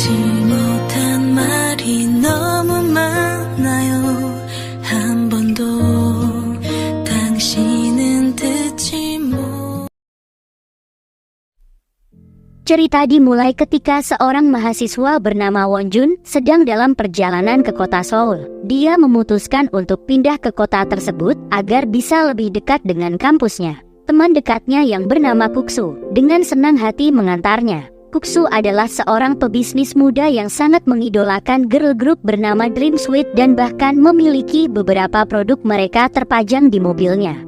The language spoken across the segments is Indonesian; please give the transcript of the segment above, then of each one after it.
하지 못한 말이 너무 많아요. 한 번도 당신은 듣지 못. Cerita dimulai ketika seorang mahasiswa bernama Wonjun sedang dalam perjalanan ke kota Seoul. Dia memutuskan untuk pindah ke kota tersebut agar bisa lebih dekat dengan kampusnya. Teman dekatnya yang bernama Kuksu dengan senang hati mengantarnya. Kuksu adalah seorang pebisnis muda yang sangat mengidolakan girl group bernama Dream Sweet dan bahkan memiliki beberapa produk mereka terpajang di mobilnya.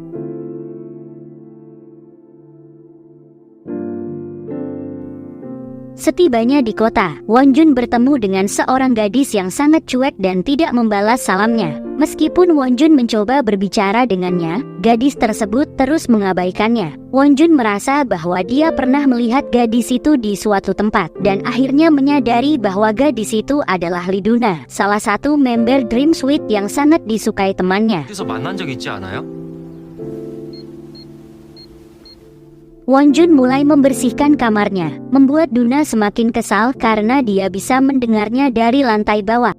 Setibanya di kota, Wonjun bertemu dengan seorang gadis yang sangat cuek dan tidak membalas salamnya. Meskipun Wonjun mencoba berbicara dengannya, gadis tersebut terus mengabaikannya. Wonjun merasa bahwa dia pernah melihat gadis itu di suatu tempat dan akhirnya menyadari bahwa gadis itu adalah Lee Duna, salah satu member Dream Sweet yang sangat disukai temannya. Wonjun mulai membersihkan kamarnya, membuat Duna semakin kesal karena dia bisa mendengarnya dari lantai bawah.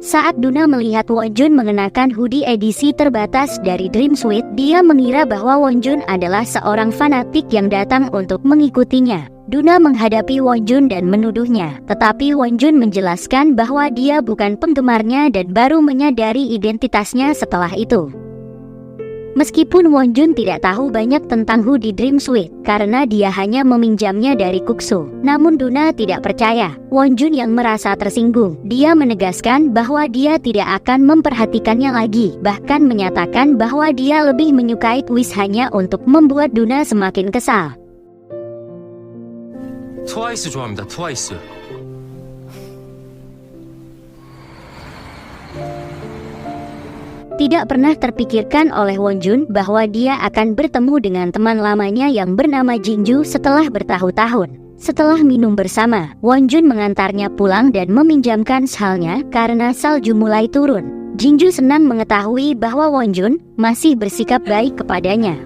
Saat Duna melihat Wonjun mengenakan hoodie edisi terbatas dari Dream Sweet, dia mengira bahwa Wonjun adalah seorang fanatik yang datang untuk mengikutinya. Duna menghadapi Wonjun dan menuduhnya, tetapi Wonjun menjelaskan bahwa dia bukan penggemarnya dan baru menyadari identitasnya setelah itu. Meskipun Wonjun tidak tahu banyak tentang hoodie Dream Sweet karena dia hanya meminjamnya dari Kuksu, namun Duna tidak percaya. Wonjun yang merasa tersinggung, dia menegaskan bahwa dia tidak akan memperhatikannya lagi, bahkan menyatakan bahwa dia lebih menyukai Twist hanya untuk membuat Duna semakin kesal. 트와이스 좋아합니다. 트와이스. Tidak pernah terpikirkan oleh Wonjun bahwa dia akan bertemu dengan teman lamanya yang bernama Jinju setelah bertahun-tahun. Setelah minum bersama, Wonjun mengantarnya pulang dan meminjamkan shalnya karena salju mulai turun. Jinju senang mengetahui bahwa Wonjun masih bersikap baik kepadanya.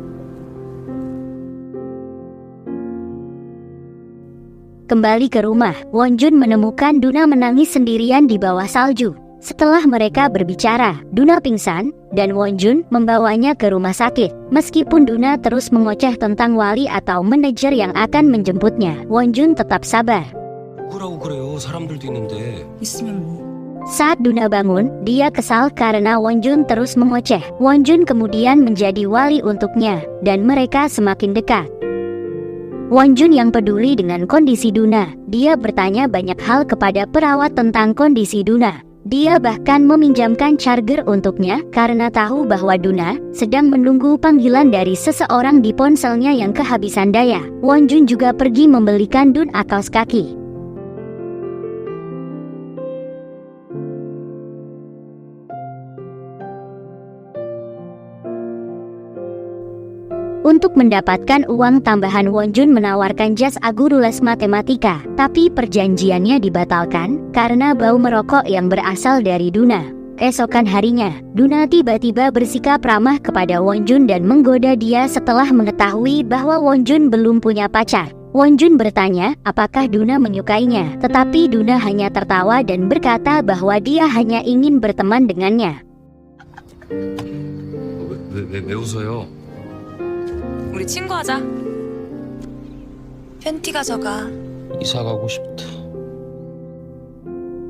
Kembali ke rumah, Wonjun menemukan Duna menangis sendirian di bawah salju. Setelah mereka berbicara, Duna pingsan, dan Wonjun membawanya ke rumah sakit. Meskipun Duna terus mengoceh tentang wali atau manajer yang akan menjemputnya, Wonjun tetap sabar. Saat Duna bangun, dia kesal karena Wonjun terus mengoceh. Wonjun kemudian menjadi wali untuknya, dan mereka semakin dekat. Wonjun yang peduli dengan kondisi Duna, dia bertanya banyak hal kepada perawat tentang kondisi Duna. Dia bahkan meminjamkan charger untuknya karena tahu bahwa Duna sedang menunggu panggilan dari seseorang di ponselnya yang kehabisan daya. Wonjun juga pergi membelikan Duna kaos kaki. Untuk mendapatkan uang tambahan, Wonjun menawarkan jasa guru les matematika, tapi perjanjiannya dibatalkan karena bau merokok yang berasal dari Duna. Keesokan harinya, Duna tiba-tiba bersikap ramah kepada Wonjun dan menggoda dia setelah mengetahui bahwa Wonjun belum punya pacar. Wonjun bertanya apakah Duna menyukainya, tetapi Duna hanya tertawa dan berkata bahwa dia hanya ingin berteman dengannya. 왜 웃어요? 우리 친구하자. 팬티 가져가. 이사 가고 싶다.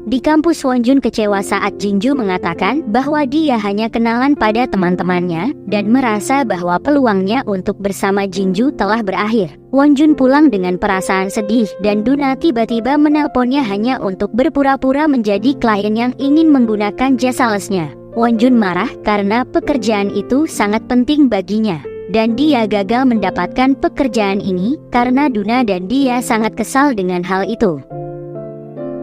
Di kampus, Wonjun kecewa saat Jinju mengatakan bahwa dia hanya kenalan pada teman-temannya dan merasa bahwa peluangnya untuk bersama Jinju telah berakhir. Wonjun pulang dengan perasaan sedih dan Duna tiba-tiba menelponnya hanya untuk berpura-pura menjadi klien yang ingin menggunakan jasa lesnya. Wonjun marah karena pekerjaan itu sangat penting baginya. Dan dia gagal mendapatkan pekerjaan ini karena Duna dan dia sangat kesal dengan hal itu.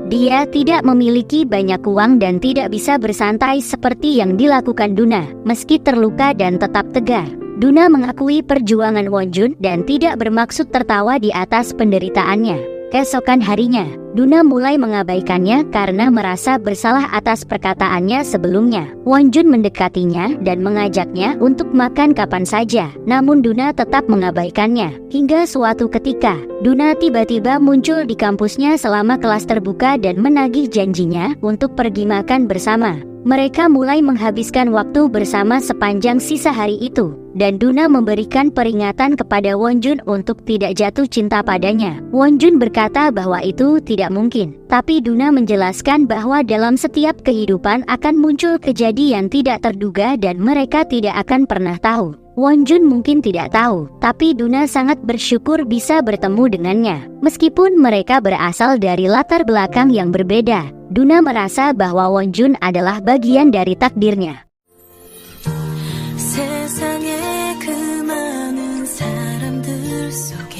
Dia tidak memiliki banyak uang dan tidak bisa bersantai seperti yang dilakukan Duna. Meski terluka dan tetap tegar, Duna mengakui perjuangan Wonjun dan tidak bermaksud tertawa di atas penderitaannya. Keesokan harinya, Duna mulai mengabaikannya karena merasa bersalah atas perkataannya sebelumnya. Wonjun mendekatinya dan mengajaknya untuk makan kapan saja, namun Duna tetap mengabaikannya. Hingga suatu ketika, Duna tiba-tiba muncul di kampusnya selama kelas terbuka dan menagih janjinya untuk pergi makan bersama. Mereka mulai menghabiskan waktu bersama sepanjang sisa hari itu, dan Duna memberikan peringatan kepada Wonjun untuk tidak jatuh cinta padanya. Wonjun berkata bahwa itu tidak mungkin, tapi Duna menjelaskan bahwa dalam setiap kehidupan akan muncul kejadian tidak terduga dan mereka tidak akan pernah tahu. Wonjun mungkin tidak tahu, tapi Duna sangat bersyukur bisa bertemu dengannya. Meskipun mereka berasal dari latar belakang yang berbeda, Duna merasa bahwa Wonjun adalah bagian dari takdirnya. 세상에 그 많은 사람들 속에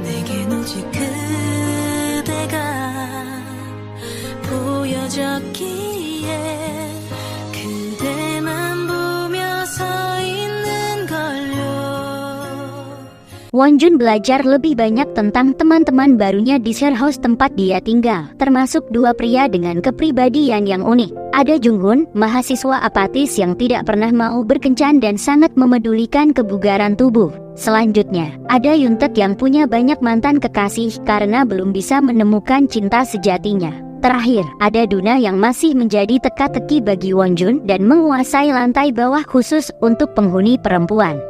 내겐 오직 그대가 보여졌기에 그대만 보며 서 있는 걸요. Wonjun belajar lebih banyak tentang teman-teman barunya di share house tempat dia tinggal, termasuk dua pria dengan kepribadian yang unik. Ada Junghoon, mahasiswa apatis yang tidak pernah mau berkencan dan sangat memedulikan kebugaran tubuh. Selanjutnya, ada Yuntek yang punya banyak mantan kekasih karena belum bisa menemukan cinta sejatinya. Terakhir, ada Duna yang masih menjadi teka-teki bagi Wonjun dan menguasai lantai bawah khusus untuk penghuni perempuan.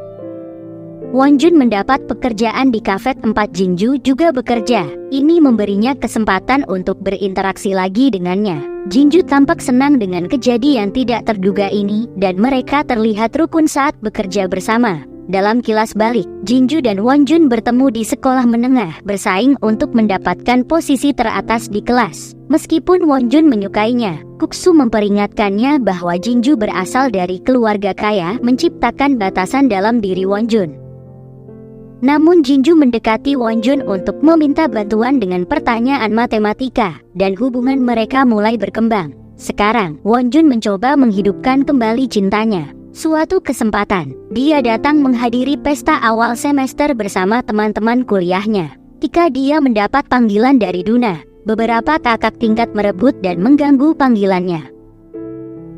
Wonjun mendapat pekerjaan di kafe tempat Jinju juga bekerja. Ini memberinya kesempatan untuk berinteraksi lagi dengannya. Jinju tampak senang dengan kejadian tidak terduga ini dan mereka terlihat rukun saat bekerja bersama. Dalam kilas balik, Jinju dan Wonjun bertemu di sekolah menengah, bersaing untuk mendapatkan posisi teratas di kelas. Meskipun Wonjun menyukainya, Kuksu memperingatkannya bahwa Jinju berasal dari keluarga kaya, menciptakan batasan dalam diri Wonjun. Namun Jinju mendekati Wonjun untuk meminta bantuan dengan pertanyaan matematika, dan hubungan mereka mulai berkembang. Sekarang, Wonjun mencoba menghidupkan kembali cintanya. Suatu kesempatan, dia datang menghadiri pesta awal semester bersama teman-teman kuliahnya. Ketika dia mendapat panggilan dari Duna, beberapa kakak tingkat merebut dan mengganggu panggilannya.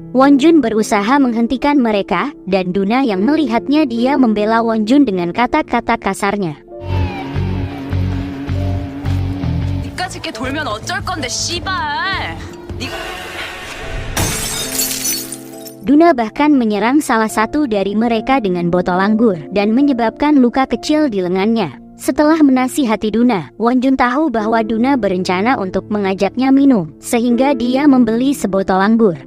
Wonjun berusaha menghentikan mereka, dan Duna yang melihatnya dia membela Wonjun dengan kata-kata kasarnya. 니까짓 게 돌면 어쩔 건데 씨발. Duna bahkan menyerang salah satu dari mereka dengan botol anggur dan menyebabkan luka kecil di lengannya. Setelah menasihati Duna, Wonjun tahu bahwa Duna berencana untuk mengajaknya minum, sehingga dia membeli sebotol anggur.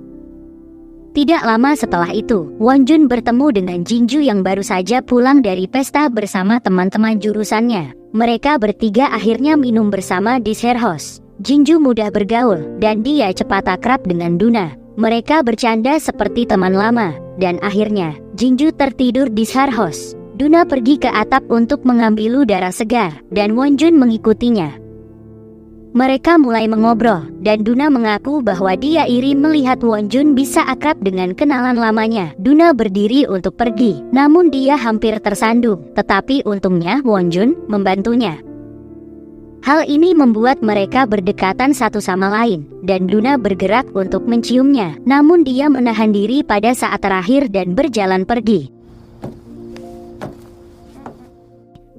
Tidak lama setelah itu, Wonjun bertemu dengan Jinju yang baru saja pulang dari pesta bersama teman-teman jurusannya. Mereka bertiga akhirnya minum bersama di share house. Jinju mudah bergaul, dan dia cepat akrab dengan Duna. Mereka bercanda seperti teman lama, dan akhirnya, Jinju tertidur di share house. Duna pergi ke atap untuk mengambil udara segar, dan Wonjun mengikutinya. Mereka mulai mengobrol, dan Duna mengaku bahwa dia iri melihat Wonjun bisa akrab dengan kenalan lamanya. Duna berdiri untuk pergi, namun dia hampir tersandung, tetapi untungnya Wonjun membantunya. Hal ini membuat mereka berdekatan satu sama lain, dan Duna bergerak untuk menciumnya, namun dia menahan diri pada saat terakhir dan berjalan pergi.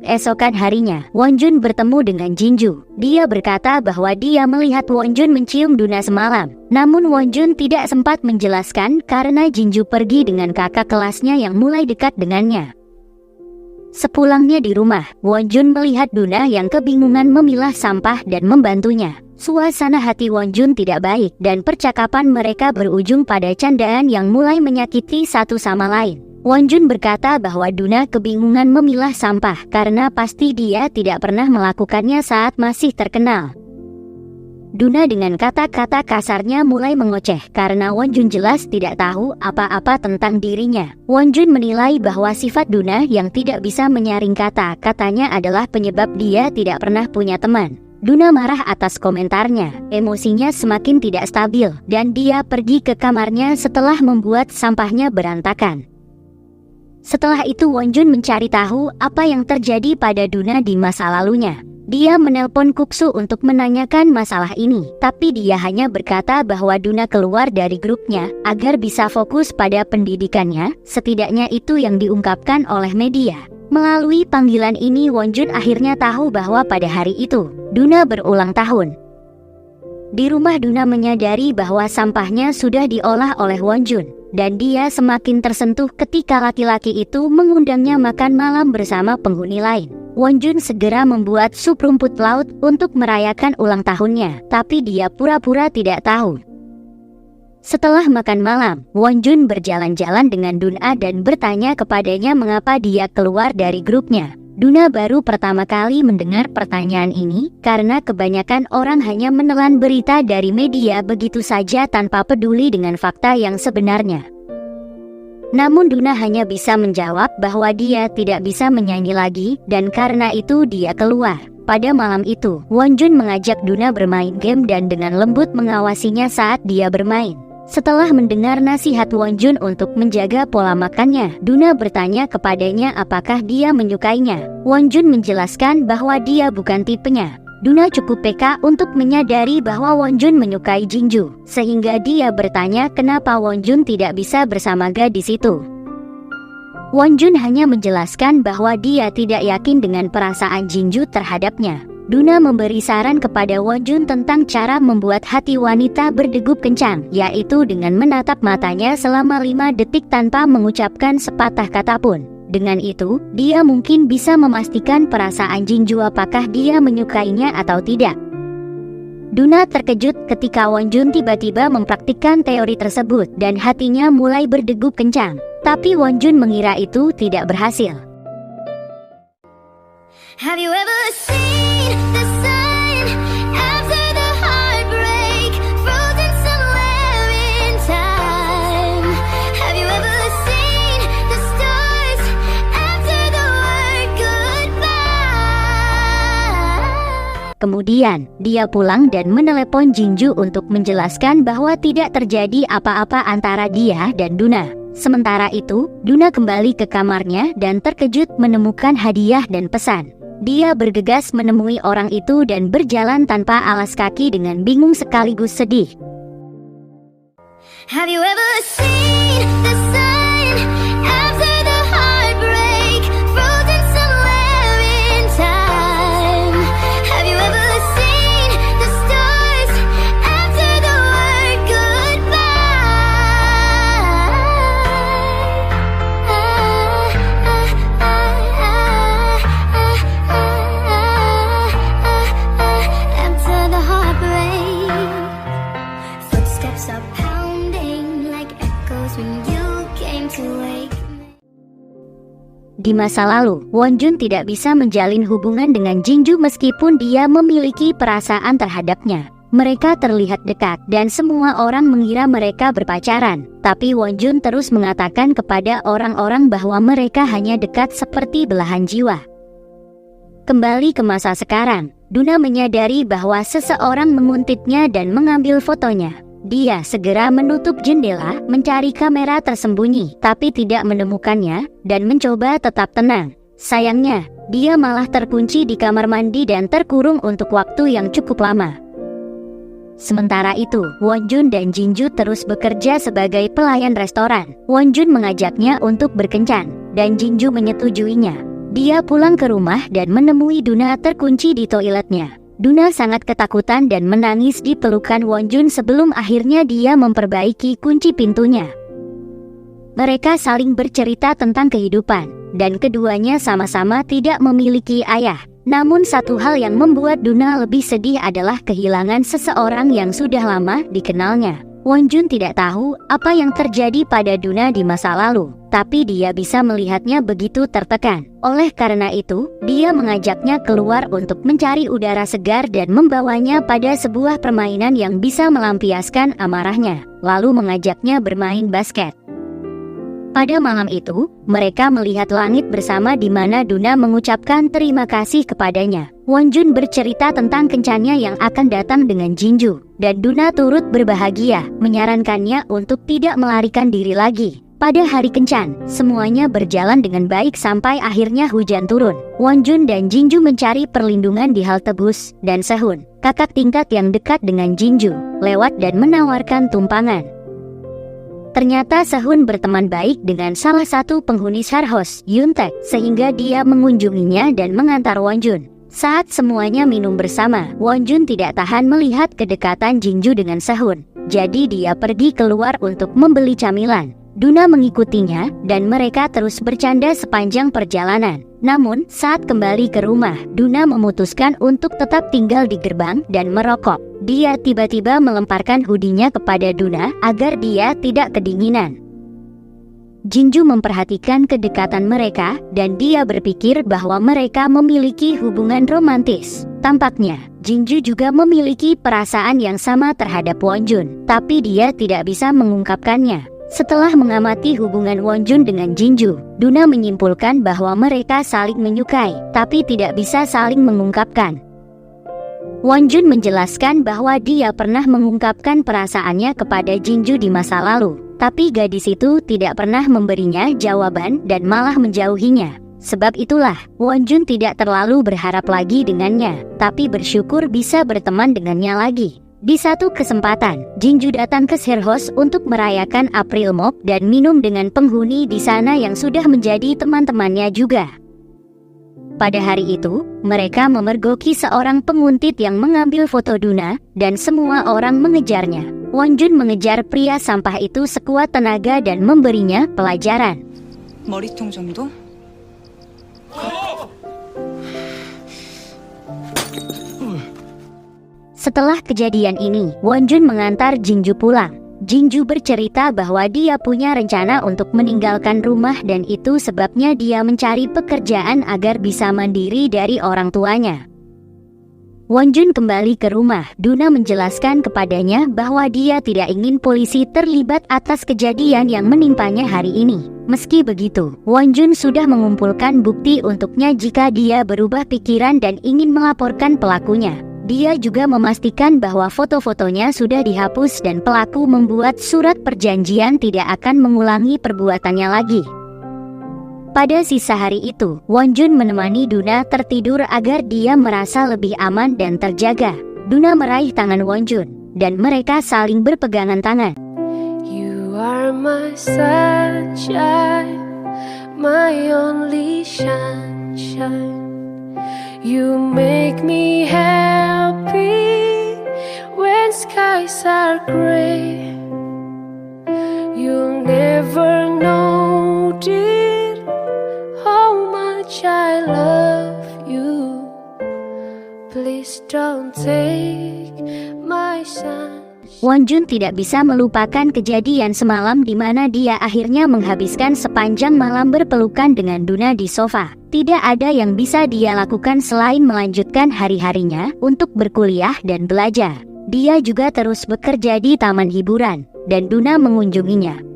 Esokan harinya, Wonjun bertemu dengan Jinju. Dia berkata bahwa dia melihat Wonjun mencium Duna semalam. Namun Wonjun tidak sempat menjelaskan karena Jinju pergi dengan kakak kelasnya yang mulai dekat dengannya. Sepulangnya di rumah, Wonjun melihat Duna yang kebingungan memilah sampah dan membantunya. Suasana hati Wonjun tidak baik dan percakapan mereka berujung pada candaan yang mulai menyakiti satu sama lain. Wonjun berkata bahwa Duna kebingungan memilah sampah karena pasti dia tidak pernah melakukannya saat masih terkenal. Duna dengan kata-kata kasarnya mulai mengoceh karena Wonjun jelas tidak tahu apa-apa tentang dirinya. Wonjun menilai bahwa sifat Duna yang tidak bisa menyaring kata-katanya adalah penyebab dia tidak pernah punya teman. Duna marah atas komentarnya, emosinya semakin tidak stabil, dan dia pergi ke kamarnya setelah membuat sampahnya berantakan. Setelah itu Wonjun mencari tahu apa yang terjadi pada Duna di masa lalunya. Dia menelpon Kuksu untuk menanyakan masalah ini, tapi dia hanya berkata bahwa Duna keluar dari grupnya agar bisa fokus pada pendidikannya. Setidaknya itu yang diungkapkan oleh media. Melalui panggilan ini, Wonjun akhirnya tahu bahwa pada hari itu Duna berulang tahun. Di rumah, Duna menyadari bahwa sampahnya sudah diolah oleh Wonjun, dan dia semakin tersentuh ketika laki-laki itu mengundangnya makan malam bersama penghuni lain. Wonjun segera membuat sup rumput laut untuk merayakan ulang tahunnya, tapi dia pura-pura tidak tahu. Setelah makan malam, Wonjun berjalan-jalan dengan Duna dan bertanya kepadanya mengapa dia keluar dari grupnya. Duna baru pertama kali mendengar pertanyaan ini karena kebanyakan orang hanya menelan berita dari media begitu saja tanpa peduli dengan fakta yang sebenarnya. Namun Duna hanya bisa menjawab bahwa dia tidak bisa menyanyi lagi dan karena itu dia keluar. Pada malam itu, Wonjun mengajak Duna bermain game dan dengan lembut mengawasinya saat dia bermain. Setelah mendengar nasihat Wonjun untuk menjaga pola makannya, Duna bertanya kepadanya apakah dia menyukainya. Wonjun menjelaskan bahwa dia bukan tipenya. Duna cukup peka untuk menyadari bahwa Wonjun menyukai Jinju, sehingga dia bertanya kenapa Wonjun tidak bisa bersama gadis itu. Wonjun hanya menjelaskan bahwa dia tidak yakin dengan perasaan Jinju terhadapnya. Duna memberi saran kepada Wonjun tentang cara membuat hati wanita berdegup kencang, yaitu dengan menatap matanya selama 5 detik tanpa mengucapkan sepatah kata pun. Dengan itu, dia mungkin bisa memastikan perasaan Jinju apakah dia menyukainya atau tidak. Duna terkejut ketika Wonjun tiba-tiba mempraktikkan teori tersebut dan hatinya mulai berdegup kencang. Tapi Wonjun mengira itu tidak berhasil. Have you ever seen the sun after the heartbreak, frozen somewhere in time? Have you ever seen the stars after the word goodbye? Kemudian, dia pulang dan menelepon Jinju untuk menjelaskan bahwa tidak terjadi apa-apa antara dia dan Duna. Sementara itu, Duna kembali ke kamarnya dan terkejut menemukan hadiah dan pesan. Dia bergegas menemui orang itu dan berjalan tanpa alas kaki dengan bingung sekaligus sedih. Have you ever seen the sun after the heartbreak, frozen somewhere in time? Have you ever seen the stars after the word goodbye? After the heartbreak, footsteps are pounding like echoes when you came to wake me. Di masa lalu, Wonjun tidak bisa menjalin hubungan dengan Jinju meskipun dia memiliki perasaan terhadapnya. Mereka terlihat dekat dan semua orang mengira mereka berpacaran. Tapi Wonjun terus mengatakan kepada orang-orang bahwa mereka hanya dekat seperti belahan jiwa. Kembali ke masa sekarang, Duna menyadari bahwa seseorang menguntitnya dan mengambil fotonya. Dia segera menutup jendela, mencari kamera tersembunyi, tapi tidak menemukannya, dan mencoba tetap tenang. Sayangnya, dia malah terkunci di kamar mandi dan terkurung untuk waktu yang cukup lama. Sementara itu, Wonjun dan Jinju terus bekerja sebagai pelayan restoran. Wonjun mengajaknya untuk berkencan, dan Jinju menyetujuinya. Dia pulang ke rumah dan menemui Duna terkunci di toiletnya. Duna sangat ketakutan dan menangis di pelukan Wonjun sebelum akhirnya dia memperbaiki kunci pintunya. Mereka saling bercerita tentang kehidupan, dan keduanya sama-sama tidak memiliki ayah. Namun satu hal yang membuat Duna lebih sedih adalah kehilangan seseorang yang sudah lama dikenalnya. Wonjun tidak tahu apa yang terjadi pada Duna di masa lalu, tapi dia bisa melihatnya begitu tertekan. Oleh karena itu, dia mengajaknya keluar untuk mencari udara segar dan membawanya pada sebuah permainan yang bisa melampiaskan amarahnya, lalu mengajaknya bermain basket. Pada malam itu, mereka melihat langit bersama di mana Duna mengucapkan terima kasih kepadanya. Wonjun bercerita tentang kencannya yang akan datang dengan Jinju, dan Duna turut berbahagia, menyarankannya untuk tidak melarikan diri lagi. Pada hari kencan, semuanya berjalan dengan baik sampai akhirnya hujan turun. Wonjun dan Jinju mencari perlindungan di halte bus, dan Sehun, kakak tingkat yang dekat dengan Jinju, lewat dan menawarkan tumpangan. Ternyata Sehun berteman baik dengan salah satu penghuni Sharhouse, Yuntek, sehingga dia mengunjunginya dan mengantar Wonjun. Saat semuanya minum bersama, Wonjun tidak tahan melihat kedekatan Jinju dengan Sehun. Jadi dia pergi keluar untuk membeli camilan. Duna mengikutinya, dan mereka terus bercanda sepanjang perjalanan. Namun, saat kembali ke rumah, Duna memutuskan untuk tetap tinggal di gerbang dan merokok. Dia tiba-tiba melemparkan hoodie-nya kepada Duna agar dia tidak kedinginan. Jinju memperhatikan kedekatan mereka, dan dia berpikir bahwa mereka memiliki hubungan romantis. Tampaknya, Jinju juga memiliki perasaan yang sama terhadap Wonjun, tapi dia tidak bisa mengungkapkannya. Setelah mengamati hubungan Wonjun dengan Jinju, Duna menyimpulkan bahwa mereka saling menyukai, tapi tidak bisa saling mengungkapkan. Wonjun menjelaskan bahwa dia pernah mengungkapkan perasaannya kepada Jinju di masa lalu, tapi gadis itu tidak pernah memberinya jawaban dan malah menjauhinya. Sebab itulah, Wonjun tidak terlalu berharap lagi dengannya, tapi bersyukur bisa berteman dengannya lagi. Di satu kesempatan, Jinju datang ke Sharhouse untuk merayakan April Mop dan minum dengan penghuni di sana yang sudah menjadi teman-temannya juga. Pada hari itu, mereka memergoki seorang penguntit yang mengambil foto Duna, dan semua orang mengejarnya. Wonjun mengejar pria sampah itu sekuat tenaga dan memberinya pelajaran. 머리통 정도? Setelah kejadian ini, Wonjun mengantar Jinju pulang. Jinju bercerita bahwa dia punya rencana untuk meninggalkan rumah dan itu sebabnya dia mencari pekerjaan agar bisa mandiri dari orang tuanya. Wonjun kembali ke rumah. Duna menjelaskan kepadanya bahwa dia tidak ingin polisi terlibat atas kejadian yang menimpanya hari ini. Meski begitu, Wonjun sudah mengumpulkan bukti untuknya jika dia berubah pikiran dan ingin melaporkan pelakunya. Dia juga memastikan bahwa foto-fotonya sudah dihapus dan pelaku membuat surat perjanjian tidak akan mengulangi perbuatannya lagi. Pada sisa hari itu, Wonjun menemani Duna tertidur agar dia merasa lebih aman dan terjaga. Duna meraih tangan Wonjun, dan mereka saling berpegangan tangan. You are my sunshine, my only sunshine. You make me happy when skies are gray. You'll never know, dear, how much I love you. Please don't take my sunshine. Wonjun tidak bisa melupakan kejadian semalam di mana dia akhirnya menghabiskan sepanjang malam berpelukan dengan Duna di sofa. Tidak ada yang bisa dia lakukan selain melanjutkan hari-harinya untuk berkuliah dan belajar. Dia juga terus bekerja di taman hiburan, dan Duna mengunjunginya.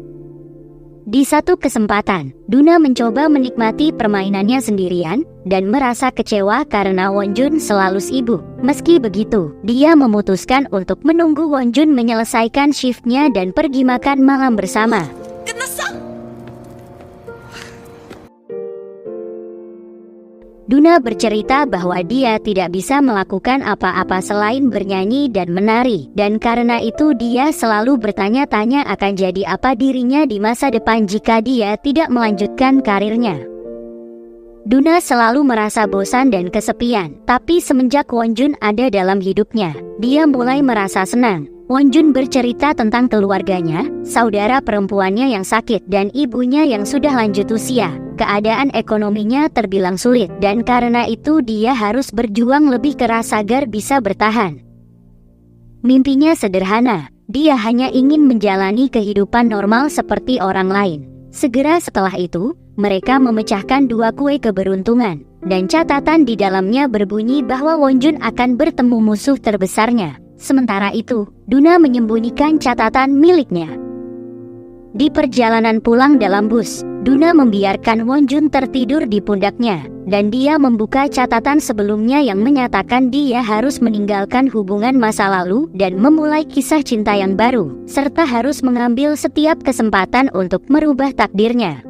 Di satu kesempatan, Duna mencoba menikmati permainannya sendirian dan merasa kecewa karena Wonjun selalu sibuk. Meski begitu, dia memutuskan untuk menunggu Wonjun menyelesaikan shiftnya dan pergi makan malam bersama. Duna bercerita bahwa dia tidak bisa melakukan apa-apa selain bernyanyi dan menari, dan karena itu dia selalu bertanya-tanya akan jadi apa dirinya di masa depan jika dia tidak melanjutkan karirnya. Duna selalu merasa bosan dan kesepian, tapi semenjak Wonjun ada dalam hidupnya, dia mulai merasa senang. Wonjun bercerita tentang keluarganya, saudara perempuannya yang sakit dan ibunya yang sudah lanjut usia. Keadaan ekonominya terbilang sulit dan karena itu dia harus berjuang lebih keras agar bisa bertahan. Mimpinya sederhana, dia hanya ingin menjalani kehidupan normal seperti orang lain. Segera setelah itu, mereka memecahkan 2 kue keberuntungan, dan catatan di dalamnya berbunyi bahwa Wonjun akan bertemu musuh terbesarnya. Sementara itu, Duna menyembunyikan catatan miliknya. Di perjalanan pulang dalam bus, Duna membiarkan Wonjun tertidur di pundaknya, dan dia membuka catatan sebelumnya yang menyatakan dia harus meninggalkan hubungan masa lalu dan memulai kisah cinta yang baru, serta harus mengambil setiap kesempatan untuk merubah takdirnya.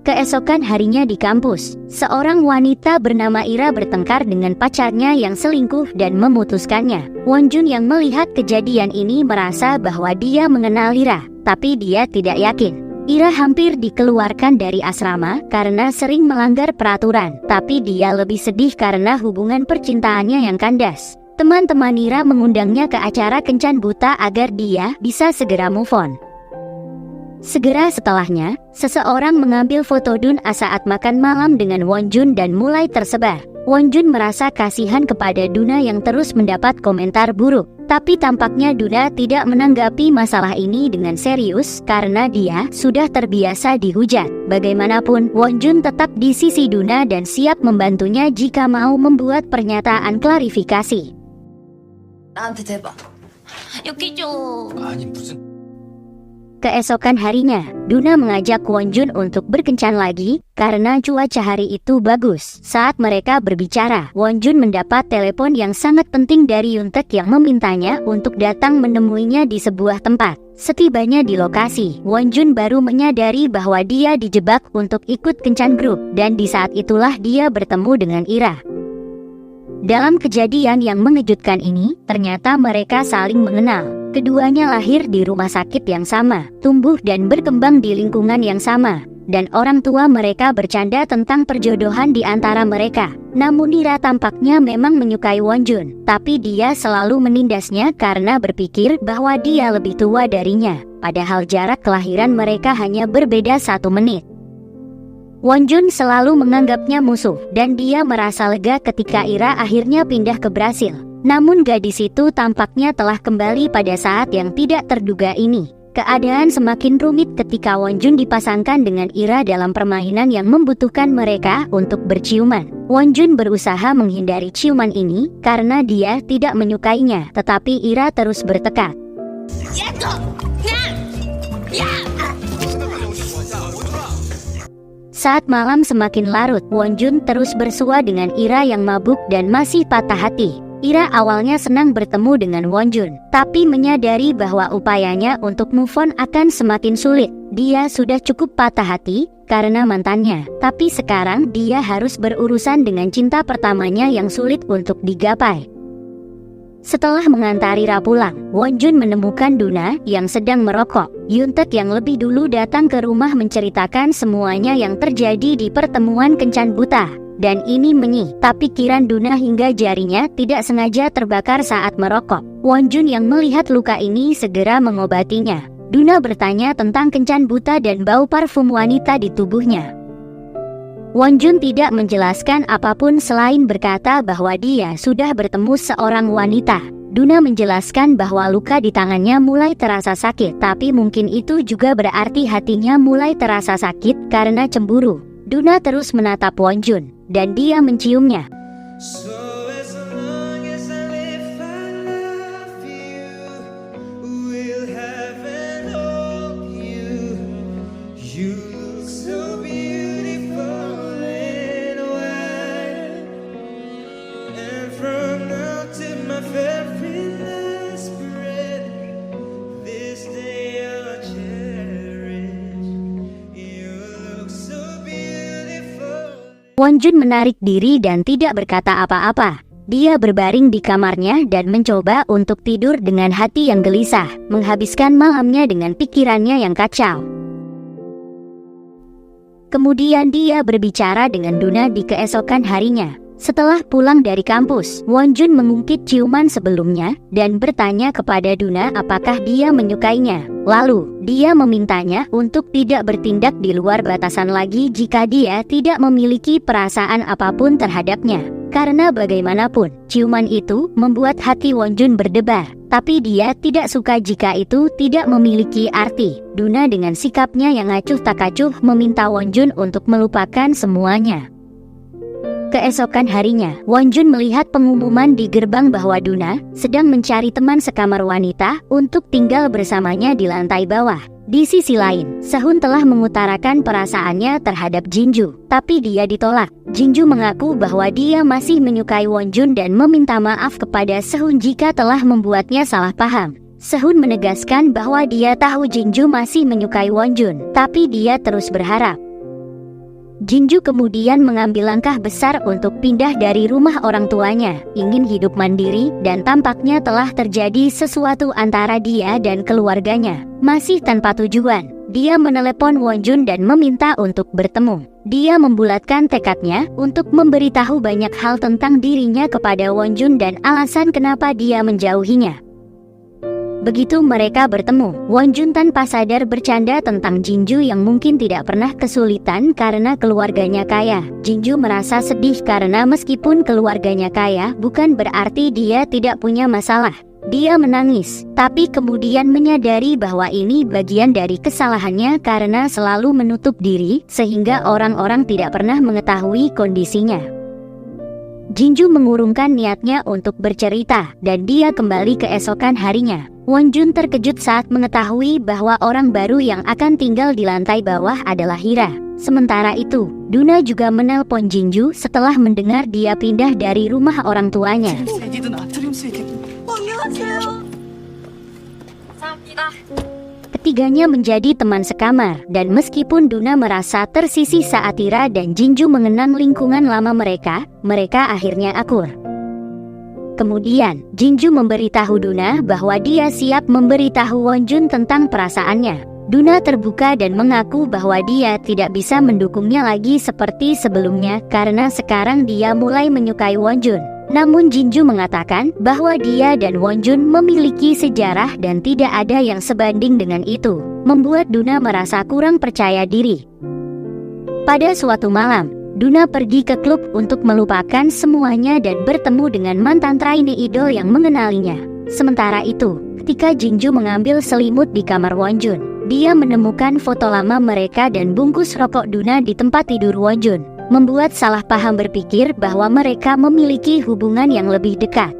Keesokan harinya di kampus, seorang wanita bernama Ira bertengkar dengan pacarnya yang selingkuh dan memutuskannya. Wonjun yang melihat kejadian ini merasa bahwa dia mengenal Ira, tapi dia tidak yakin. Ira hampir dikeluarkan dari asrama karena sering melanggar peraturan, tapi dia lebih sedih karena hubungan percintaannya yang kandas. Teman-teman Ira mengundangnya ke acara kencan buta agar dia bisa segera move on. Segera setelahnya, seseorang mengambil foto Duna saat makan malam dengan Wonjun dan mulai tersebar. Wonjun merasa kasihan kepada Duna yang terus mendapat komentar buruk. Tapi tampaknya Duna tidak menanggapi masalah ini dengan serius karena dia sudah terbiasa dihujat. Bagaimanapun, Wonjun tetap di sisi Duna dan siap membantunya jika mau membuat pernyataan klarifikasi. 나한테 대봐. 여기 줘. 아니 무슨 Keesokan harinya, Duna mengajak Wonjun untuk berkencan lagi karena cuaca hari itu bagus. Saat mereka berbicara, Wonjun mendapat telepon yang sangat penting dari Yuntek yang memintanya untuk datang menemuinya di sebuah tempat. Setibanya di lokasi, Wonjun baru menyadari bahwa dia dijebak untuk ikut kencan grup, dan di saat itulah dia bertemu dengan Ira. Dalam kejadian yang mengejutkan ini, ternyata mereka saling mengenal. Keduanya lahir di rumah sakit yang sama, tumbuh dan berkembang di lingkungan yang sama, dan orang tua mereka bercanda tentang perjodohan di antara mereka. Namun Ira tampaknya memang menyukai Wonjun, tapi dia selalu menindasnya karena berpikir bahwa dia lebih tua darinya, padahal jarak kelahiran mereka hanya berbeda 1 menit. Wonjun selalu menganggapnya musuh, dan dia merasa lega ketika Ira akhirnya pindah ke Brasil. Namun gadis itu tampaknya telah kembali pada saat yang tidak terduga ini. Keadaan semakin rumit ketika Wonjun dipasangkan dengan Ira dalam permainan yang membutuhkan mereka untuk berciuman. Wonjun berusaha menghindari ciuman ini karena dia tidak menyukainya, tetapi Ira terus bertekad. Saat malam semakin larut, Wonjun terus bersua dengan Ira yang mabuk dan masih patah hati. Ira awalnya senang bertemu dengan Wonjun, tapi menyadari bahwa upayanya untuk move on akan semakin sulit. Dia sudah cukup patah hati karena mantannya, tapi sekarang dia harus berurusan dengan cinta pertamanya yang sulit untuk digapai. Setelah mengantari Ira pulang, Wonjun menemukan Duna yang sedang merokok. Yuntek yang lebih dulu datang ke rumah menceritakan semuanya yang terjadi di pertemuan kencan buta. Dan ini tapi pikiran Duna hingga jarinya tidak sengaja terbakar saat merokok. Wonjun yang melihat luka ini segera mengobatinya. Duna bertanya tentang kencan buta dan bau parfum wanita di tubuhnya. Wonjun tidak menjelaskan apapun selain berkata bahwa dia sudah bertemu seorang wanita. Duna menjelaskan bahwa luka di tangannya mulai terasa sakit, tapi mungkin itu juga berarti hatinya mulai terasa sakit karena cemburu. Duna terus menatap Wonjun, dan dia menciumnya. Wonjun menarik diri dan tidak berkata apa-apa. Dia berbaring di kamarnya dan mencoba untuk tidur dengan hati yang gelisah, menghabiskan malamnya dengan pikirannya yang kacau. Kemudian dia berbicara dengan Duna di keesokan harinya. Setelah pulang dari kampus, Wonjun mengungkit ciuman sebelumnya dan bertanya kepada Duna apakah dia menyukainya. Lalu, dia memintanya untuk tidak bertindak di luar batasan lagi jika dia tidak memiliki perasaan apapun terhadapnya. Karena bagaimanapun, ciuman itu membuat hati Wonjun berdebar. Tapi dia tidak suka jika itu tidak memiliki arti. Duna dengan sikapnya yang acuh tak acuh meminta Wonjun untuk melupakan semuanya. Keesokan harinya, Wonjun melihat pengumuman di gerbang bahwa Duna sedang mencari teman sekamar wanita untuk tinggal bersamanya di lantai bawah. Di sisi lain, Sehun telah mengutarakan perasaannya terhadap Jinju, tapi dia ditolak. Jinju mengaku bahwa dia masih menyukai Wonjun dan meminta maaf kepada Sehun jika telah membuatnya salah paham. Sehun menegaskan bahwa dia tahu Jinju masih menyukai Wonjun, tapi dia terus berharap. Jinju kemudian mengambil langkah besar untuk pindah dari rumah orang tuanya, ingin hidup mandiri, dan tampaknya telah terjadi sesuatu antara dia dan keluarganya. Masih tanpa tujuan, dia menelepon Wonjun dan meminta untuk bertemu. Dia membulatkan tekadnya untuk memberitahu banyak hal tentang dirinya kepada Wonjun dan alasan kenapa dia menjauhinya. Begitu mereka bertemu, Wonjun tanpa sadar bercanda tentang Jinju yang mungkin tidak pernah kesulitan karena keluarganya kaya. Jinju merasa sedih karena meskipun keluarganya kaya, bukan berarti dia tidak punya masalah. Dia menangis, tapi kemudian menyadari bahwa ini bagian dari kesalahannya karena selalu menutup diri, sehingga orang-orang tidak pernah mengetahui kondisinya. Jinju mengurungkan niatnya untuk bercerita, dan dia kembali keesokan harinya. Wonjun terkejut saat mengetahui bahwa orang baru yang akan tinggal di lantai bawah adalah Hira. Sementara itu, Duna juga menelpon Jinju setelah mendengar dia pindah dari rumah orang tuanya. Ketiganya menjadi teman sekamar, dan meskipun Duna merasa tersisih saat Hira dan Jinju mengenang lingkungan lama mereka akhirnya akur. Kemudian, Jinju memberitahu Duna bahwa dia siap memberitahu Wonjun tentang perasaannya. Duna terbuka dan mengaku bahwa dia tidak bisa mendukungnya lagi seperti sebelumnya karena sekarang dia mulai menyukai Wonjun. Namun Jinju mengatakan bahwa dia dan Wonjun memiliki sejarah dan tidak ada yang sebanding dengan itu, membuat Duna merasa kurang percaya diri. Pada suatu malam, Duna pergi ke klub untuk melupakan semuanya dan bertemu dengan mantan trainee idol yang mengenalinya. Sementara itu, ketika Jinju mengambil selimut di kamar Wonjun, dia menemukan foto lama mereka dan bungkus rokok Duna di tempat tidur Wonjun, membuat salah paham berpikir bahwa mereka memiliki hubungan yang lebih dekat.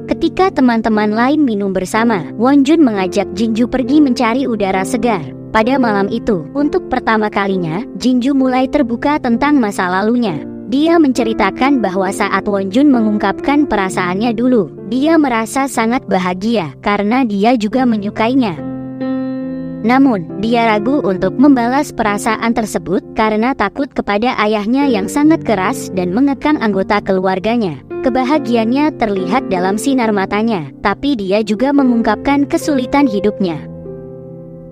Ketika teman-teman lain minum bersama, Wonjun mengajak Jinju pergi mencari udara segar. Pada malam itu, untuk pertama kalinya, Jinju mulai terbuka tentang masa lalunya. Dia menceritakan bahwa saat Wonjun mengungkapkan perasaannya dulu, dia merasa sangat bahagia karena dia juga menyukainya. Namun, dia ragu untuk membalas perasaan tersebut karena takut kepada ayahnya yang sangat keras dan mengekang anggota keluarganya. Kebahagiaannya terlihat dalam sinar matanya, tapi dia juga mengungkapkan kesulitan hidupnya.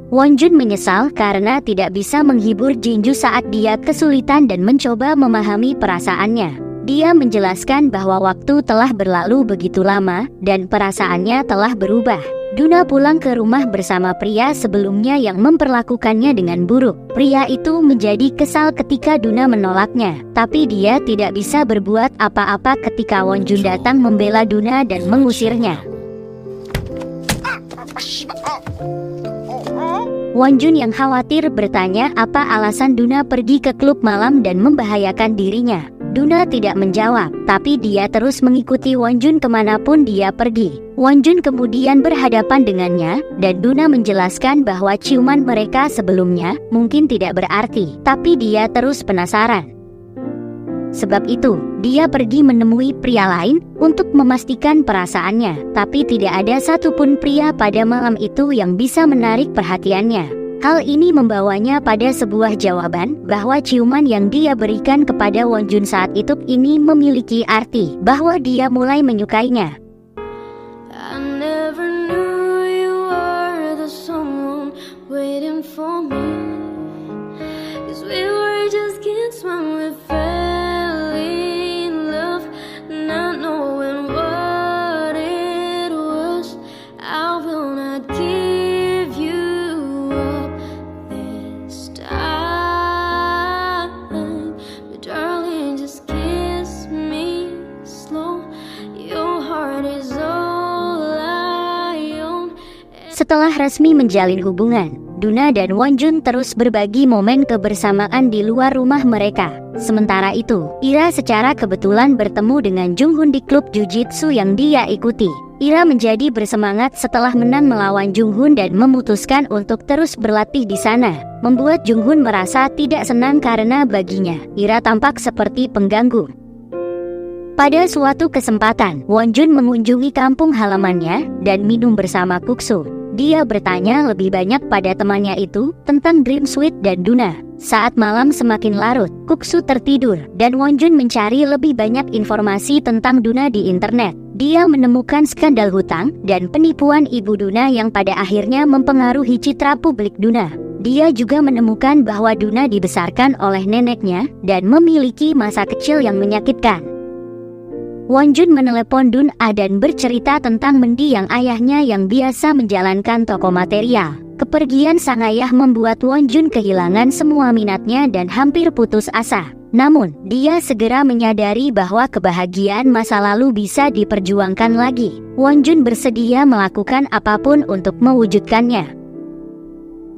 Wonjun menyesal karena tidak bisa menghibur Jinju saat dia kesulitan dan mencoba memahami perasaannya. Dia menjelaskan bahwa waktu telah berlalu begitu lama dan perasaannya telah berubah. Duna pulang ke rumah bersama pria sebelumnya yang memperlakukannya dengan buruk. Pria itu menjadi kesal ketika Duna menolaknya, tapi dia tidak bisa berbuat apa-apa ketika Wonjun datang membela Duna dan mengusirnya. Wonjun yang khawatir bertanya apa alasan Duna pergi ke klub malam dan membahayakan dirinya. Duna tidak menjawab, tapi dia terus mengikuti Wonjun kemanapun dia pergi. Wonjun kemudian berhadapan dengannya, dan Duna menjelaskan bahwa ciuman mereka sebelumnya mungkin tidak berarti, tapi dia terus penasaran. Sebab itu, dia pergi menemui pria lain untuk memastikan perasaannya, tapi tidak ada satupun pria pada malam itu yang bisa menarik perhatiannya. Hal ini membawanya pada sebuah jawaban bahwa ciuman yang dia berikan kepada Wonjun saat itu ini memiliki arti bahwa dia mulai menyukainya. I never knew you were the someone waiting for me, 'cause we were just kids when we fell in love, not knowing what it was. I will not give you up this time, but darling, just kiss me slow. Your heart is all I own. Setelah resmi menjalin hubungan, Duna dan Wonjun terus berbagi momen kebersamaan di luar rumah mereka. Sementara itu, Ira secara kebetulan bertemu dengan Junghun di klub jujitsu yang dia ikuti. Ira menjadi bersemangat setelah menang melawan Junghun dan memutuskan untuk terus berlatih di sana. Membuat Junghun merasa tidak senang karena baginya, Ira tampak seperti pengganggu. Pada suatu kesempatan, Wonjun mengunjungi kampung halamannya dan minum bersama Kuksu. Dia bertanya lebih banyak pada temannya itu tentang Dream Suite dan Duna. Saat malam semakin larut, Kuksu tertidur dan Wonjun mencari lebih banyak informasi tentang Duna di internet. Dia menemukan skandal hutang dan penipuan ibu Duna yang pada akhirnya mempengaruhi citra publik Duna. Dia juga menemukan bahwa Duna dibesarkan oleh neneknya dan memiliki masa kecil yang menyakitkan. Wonjun menelepon Dun-a dan bercerita tentang mendiang ayahnya yang biasa menjalankan toko material. Kepergian sang ayah membuat Wonjun kehilangan semua minatnya dan hampir putus asa. Namun, dia segera menyadari bahwa kebahagiaan masa lalu bisa diperjuangkan lagi. Wonjun bersedia melakukan apapun untuk mewujudkannya.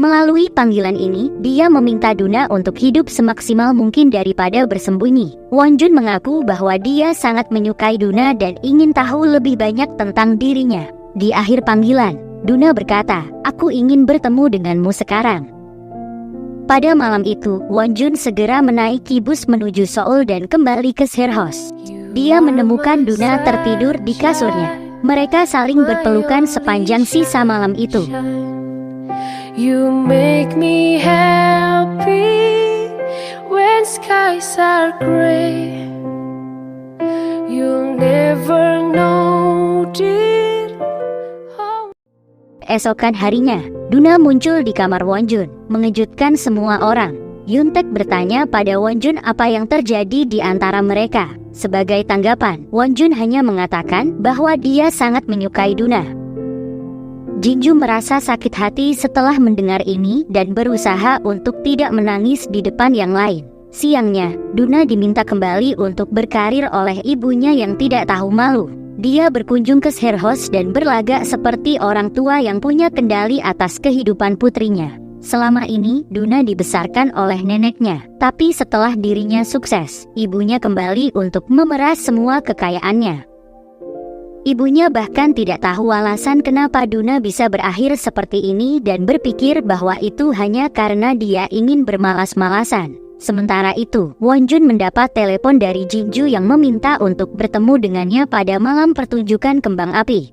Melalui panggilan ini, dia meminta Duna untuk hidup semaksimal mungkin daripada bersembunyi. Wonjun mengaku bahwa dia sangat menyukai Duna dan ingin tahu lebih banyak tentang dirinya. Di akhir panggilan, Duna berkata, "Aku ingin bertemu denganmu sekarang." Pada malam itu, Wonjun segera menaiki bus menuju Seoul dan kembali ke Sherhouse. Dia menemukan Duna tertidur di kasurnya. Mereka saling berpelukan sepanjang sisa malam itu. You make me happy when skies are gray. You'll never know, dear. Esokan harinya, Duna muncul di kamar Wonjun, mengejutkan semua orang. Yuntek bertanya pada Wonjun apa yang terjadi di antara mereka. Sebagai tanggapan, Wonjun hanya mengatakan bahwa dia sangat menyukai Duna. Jinju merasa sakit hati setelah mendengar ini dan berusaha untuk tidak menangis di depan yang lain. Siangnya, Duna diminta kembali untuk berkarir oleh ibunya yang tidak tahu malu. Dia berkunjung ke Sherhouse dan berlagak seperti orang tua yang punya kendali atas kehidupan putrinya. Selama ini, Duna dibesarkan oleh neneknya. Tapi setelah dirinya sukses, ibunya kembali untuk memeras semua kekayaannya. Ibunya bahkan tidak tahu alasan kenapa Duna bisa berakhir seperti ini dan berpikir bahwa itu hanya karena dia ingin bermalas-malasan. Sementara itu, Wonjun mendapat telepon dari Jinju yang meminta untuk bertemu dengannya pada malam pertunjukan kembang api.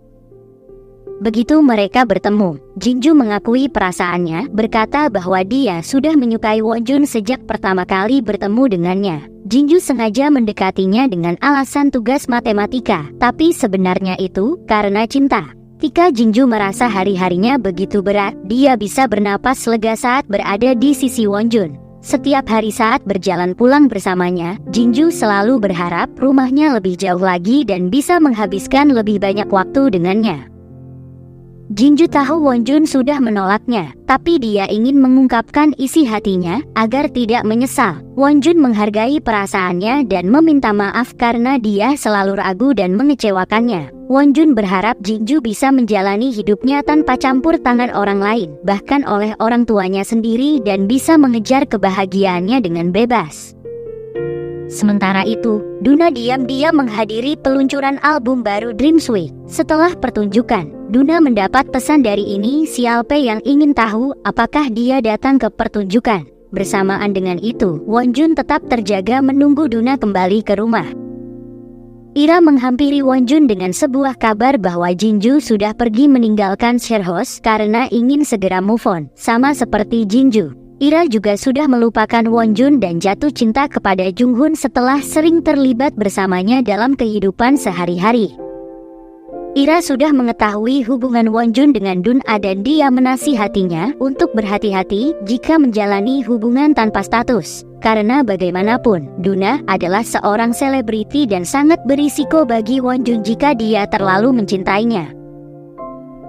Begitu mereka bertemu, Jinju mengakui perasaannya, berkata bahwa dia sudah menyukai Wonjun sejak pertama kali bertemu dengannya. Jinju sengaja mendekatinya dengan alasan tugas matematika, tapi sebenarnya itu karena cinta. Ketika Jinju merasa hari-harinya begitu berat, dia bisa bernapas lega saat berada di sisi Wonjun. Setiap hari saat berjalan pulang bersamanya, Jinju selalu berharap rumahnya lebih jauh lagi dan bisa menghabiskan lebih banyak waktu dengannya. Jinju tahu Wonjun sudah menolaknya, tapi dia ingin mengungkapkan isi hatinya agar tidak menyesal. Wonjun menghargai perasaannya dan meminta maaf karena dia selalu ragu dan mengecewakannya. Wonjun berharap Jinju bisa menjalani hidupnya tanpa campur tangan orang lain, bahkan oleh orang tuanya sendiri, dan bisa mengejar kebahagiaannya dengan bebas. Sementara itu, Duna diam-diam menghadiri peluncuran album baru Dream Suite. Setelah pertunjukan, Duna mendapat pesan dari inisial P yang ingin tahu apakah dia datang ke pertunjukan. Bersamaan dengan itu, Wonjun tetap terjaga menunggu Duna kembali ke rumah. Ira menghampiri Wonjun dengan sebuah kabar bahwa Jinju sudah pergi meninggalkan Sherhouse karena ingin segera move on, sama seperti Jinju. Ira juga sudah melupakan Wonjun dan jatuh cinta kepada Junghun setelah sering terlibat bersamanya dalam kehidupan sehari-hari. Ira sudah mengetahui hubungan Wonjun dengan Dun-a dan dia menasihatinya untuk berhati-hati jika menjalani hubungan tanpa status. Karena bagaimanapun, Duna adalah seorang selebriti dan sangat berisiko bagi Wonjun jika dia terlalu mencintainya.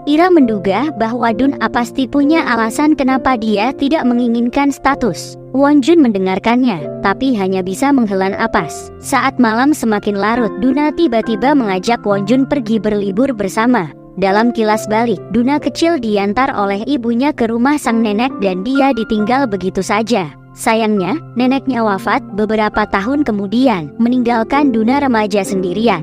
Ira menduga bahwa Dun-a pasti punya alasan kenapa dia tidak menginginkan status. Wonjun mendengarkannya, tapi hanya bisa menghela napas. Saat malam semakin larut, Duna tiba-tiba mengajak Wonjun pergi berlibur bersama. Dalam kilas balik, Duna kecil diantar oleh ibunya ke rumah sang nenek dan dia ditinggal begitu saja. Sayangnya, neneknya wafat beberapa tahun kemudian, meninggalkan Duna remaja sendirian.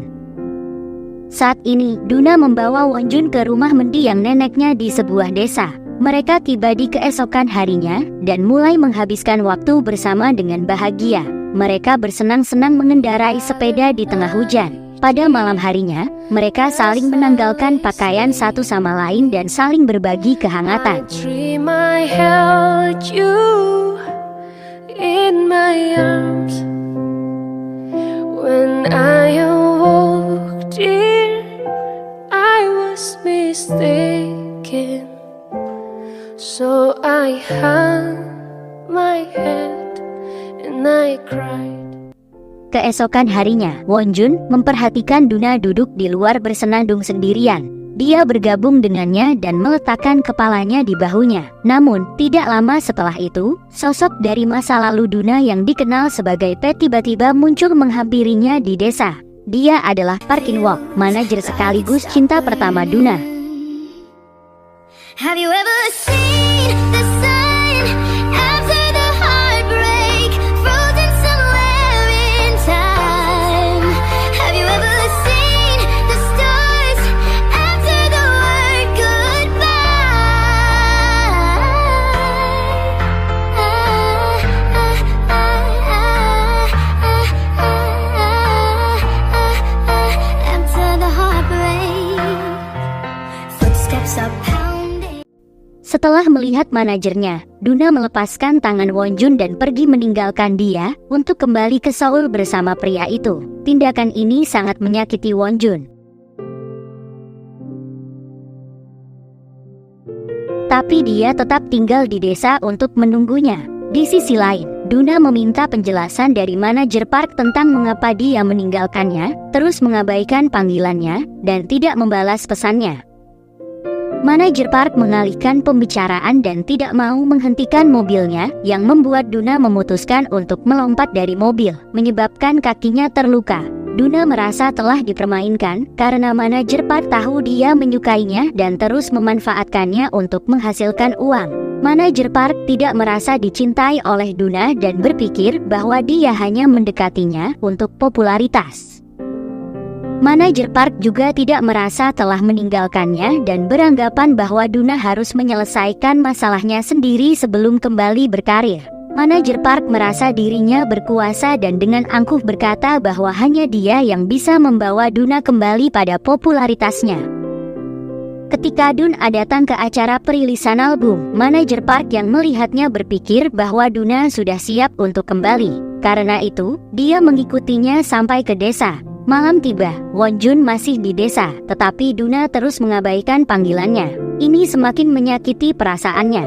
Saat ini, Duna membawa Wonjun ke rumah mendiang neneknya di sebuah desa. Mereka tiba di keesokan harinya dan mulai menghabiskan waktu bersama dengan bahagia. Mereka bersenang-senang mengendarai sepeda di tengah hujan. Pada malam harinya, mereka saling menanggalkan pakaian satu sama lain dan saling berbagi kehangatan. Dream I held you in my arms. When I awoke, dear, I was mistaken. So I hung my head and I cried. Keesokan harinya, Wonjun memperhatikan Duna duduk di luar bersenandung sendirian. Dia bergabung dengannya dan meletakkan kepalanya di bahunya. Namun, tidak lama setelah itu, sosok dari masa lalu Duna yang dikenal sebagai Pet tiba-tiba muncul menghampirinya di desa. Dia adalah Park In-wook, manajer sekaligus cinta pertama Duna. Have you ever seen the sun after the heartbreak, frozen somewhere in time? Have you ever seen the stars after the word goodbye? After the heartbreak, footsteps are pounding. Setelah melihat manajernya, Duna melepaskan tangan Wonjun dan pergi meninggalkan dia untuk kembali ke Seoul bersama pria itu. Tindakan ini sangat menyakiti Wonjun. Tapi dia tetap tinggal di desa untuk menunggunya. Di sisi lain, Duna meminta penjelasan dari manajer Park tentang mengapa dia meninggalkannya, terus mengabaikan panggilannya, dan tidak membalas pesannya. Manajer Park mengalihkan pembicaraan dan tidak mau menghentikan mobilnya, yang membuat Duna memutuskan untuk melompat dari mobil, menyebabkan kakinya terluka. Duna merasa telah dipermainkan karena manajer Park tahu dia menyukainya dan terus memanfaatkannya untuk menghasilkan uang. Manajer Park tidak merasa dicintai oleh Duna dan berpikir bahwa dia hanya mendekatinya untuk popularitas. Manajer Park juga tidak merasa telah meninggalkannya dan beranggapan bahwa Duna harus menyelesaikan masalahnya sendiri sebelum kembali berkarir. Manajer Park merasa dirinya berkuasa dan dengan angkuh berkata bahwa hanya dia yang bisa membawa Duna kembali pada popularitasnya. Ketika Duna datang ke acara perilisan album, manajer Park yang melihatnya berpikir bahwa Duna sudah siap untuk kembali. Karena itu, dia mengikutinya sampai ke desa. Malam tiba, Wonjun masih di desa, tetapi Duna terus mengabaikan panggilannya. Ini semakin menyakiti perasaannya.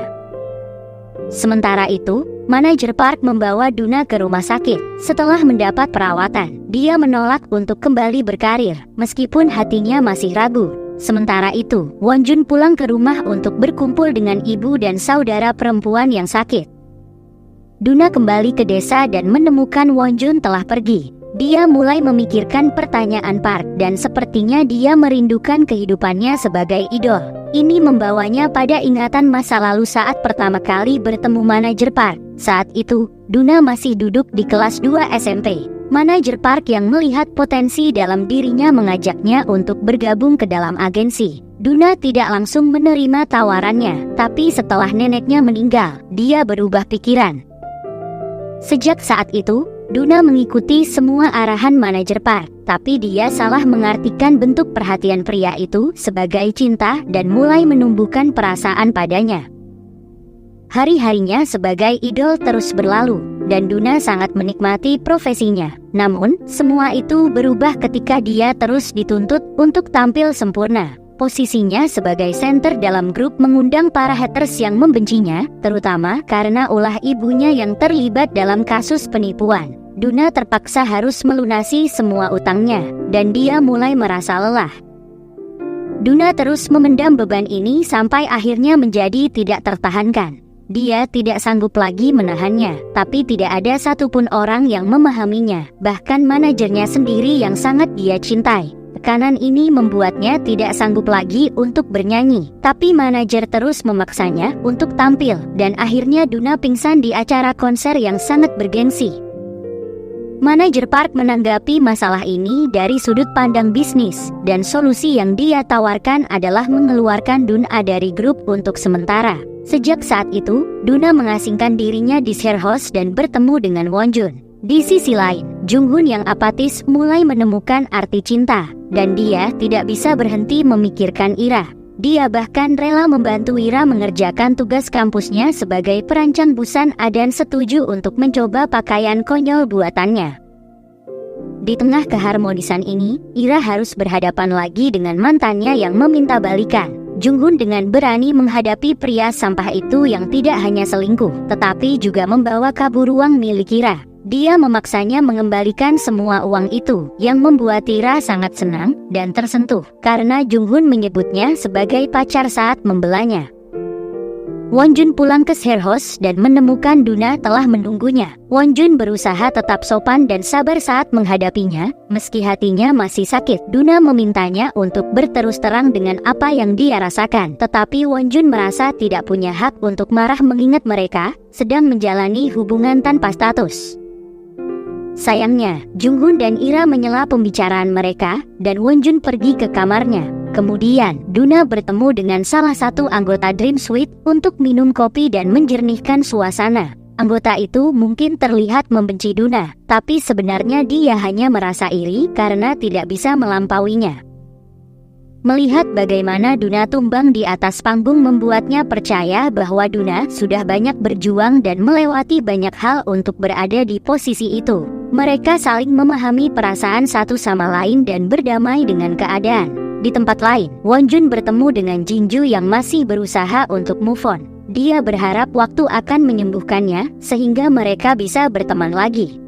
Sementara itu, manajer Park membawa Duna ke rumah sakit. Setelah mendapat perawatan, dia menolak untuk kembali berkarir, meskipun hatinya masih ragu. Sementara itu, Wonjun pulang ke rumah untuk berkumpul dengan ibu dan saudara perempuan yang sakit. Duna kembali ke desa dan menemukan Wonjun telah pergi. Dia mulai memikirkan pertanyaan Park dan sepertinya dia merindukan kehidupannya sebagai idol. Ini membawanya pada ingatan masa lalu saat pertama kali bertemu manajer Park. Saat itu, Duna masih duduk di kelas 2 SMP. Manajer Park yang melihat potensi dalam dirinya mengajaknya untuk bergabung ke dalam agensi. Duna tidak langsung menerima tawarannya, tapi setelah neneknya meninggal, dia berubah pikiran. Sejak saat itu, Duna mengikuti semua arahan manajer Park, tapi dia salah mengartikan bentuk perhatian pria itu sebagai cinta dan mulai menumbuhkan perasaan padanya. Hari-harinya sebagai idol terus berlalu, dan Duna sangat menikmati profesinya. Namun, semua itu berubah ketika dia terus dituntut untuk tampil sempurna. Posisinya sebagai center dalam grup mengundang para haters yang membencinya, terutama karena ulah ibunya yang terlibat dalam kasus penipuan. Duna terpaksa harus melunasi semua utangnya, dan dia mulai merasa lelah. Duna terus memendam beban ini sampai akhirnya menjadi tidak tertahankan. Dia tidak sanggup lagi menahannya, tapi tidak ada satupun orang yang memahaminya, bahkan manajernya sendiri yang sangat dia cintai. tekanan ini membuatnya tidak sanggup lagi untuk bernyanyi. Tapi manajer terus memaksanya untuk tampil, dan akhirnya Duna pingsan di acara konser yang sangat bergengsi. Manajer Park menanggapi masalah ini dari sudut pandang bisnis, dan solusi yang dia tawarkan adalah mengeluarkan Duna dari grup untuk sementara. Sejak saat itu, Duna mengasingkan dirinya di Sherhouse dan bertemu dengan Wonjun. Di sisi lain, Junghoon yang apatis mulai menemukan arti cinta, dan dia tidak bisa berhenti memikirkan Ira. Dia bahkan rela membantu Ira mengerjakan tugas kampusnya sebagai perancang busana dan setuju untuk mencoba pakaian konyol buatannya. Di tengah keharmonisan ini, Ira harus berhadapan lagi dengan mantannya yang meminta balikan. Junghoon dengan berani menghadapi pria sampah itu yang tidak hanya selingkuh, tetapi juga membawa kabur uang milik Ira. Dia memaksanya mengembalikan semua uang itu, yang membuat Ira sangat senang dan tersentuh, karena Junghoon menyebutnya sebagai pacar saat membelanya. Wonjun pulang ke Sherhouse dan menemukan Duna telah menunggunya. Wonjun berusaha tetap sopan dan sabar saat menghadapinya, meski hatinya masih sakit. Duna memintanya untuk berterus terang dengan apa yang dia rasakan, tetapi Wonjun merasa tidak punya hak untuk marah mengingat mereka sedang menjalani hubungan tanpa status. Sayangnya, Junghoon dan Ira menyela pembicaraan mereka, dan Wonjun pergi ke kamarnya. Kemudian, Duna bertemu dengan salah satu anggota Dream Suite untuk minum kopi dan menjernihkan suasana. Anggota itu mungkin terlihat membenci Duna, tapi sebenarnya dia hanya merasa iri karena tidak bisa melampauinya. Melihat bagaimana Duna tumbang di atas panggung membuatnya percaya bahwa Duna sudah banyak berjuang dan melewati banyak hal untuk berada di posisi itu. Mereka saling memahami perasaan satu sama lain dan berdamai dengan keadaan. Di tempat lain, Wonjun bertemu dengan Jinju yang masih berusaha untuk move on. Dia berharap waktu akan menyembuhkannya sehingga mereka bisa berteman lagi.